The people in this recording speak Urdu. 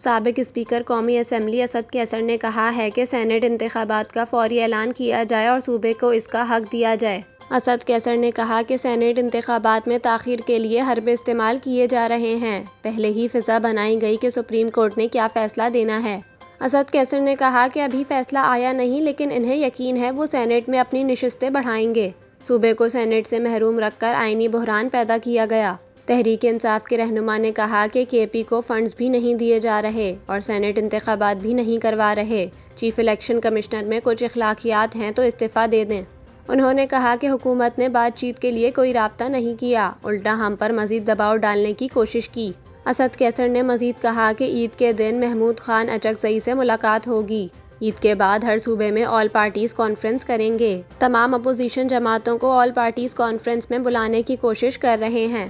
سابق اسپیکر قومی اسمبلی اسد قیصر نے کہا ہے کہ سینیٹ انتخابات کا فوری اعلان کیا جائے اور صوبے کو اس کا حق دیا جائے۔ اسد قیصر نے کہا کہ سینیٹ انتخابات میں تاخیر کے لیے حربے استعمال کیے جا رہے ہیں۔ پہلے ہی فضا بنائی گئی کہ سپریم کورٹ نے کیا فیصلہ دینا ہے۔ اسد قیصر نے کہا کہ ابھی فیصلہ آیا نہیں، لیکن انہیں یقین ہے وہ سینیٹ میں اپنی نشستیں بڑھائیں گے۔ صوبے کو سینیٹ سے محروم رکھ کر آئینی بحران پیدا کیا گیا۔ تحریک انصاف کے رہنما نے کہا کہ کے پی کو فنڈز بھی نہیں دیے جا رہے اور سینیٹ انتخابات بھی نہیں کروا رہے۔ چیف الیکشن کمشنر میں کچھ اخلاقیات ہیں تو استعفیٰ دے دیں۔ انہوں نے کہا کہ حکومت نے بات چیت کے لیے کوئی رابطہ نہیں کیا، الٹا ہم پر مزید دباؤ ڈالنے کی کوشش کی۔ اسد قیصر نے مزید کہا کہ عید کے دن محمود خان اچکزئی سے ملاقات ہوگی۔ عید کے بعد ہر صوبے میں آل پارٹیز کانفرنس کریں گے۔ تمام اپوزیشن جماعتوں کو آل پارٹیز کانفرنس میں بلانے کی کوشش کر رہے ہیں۔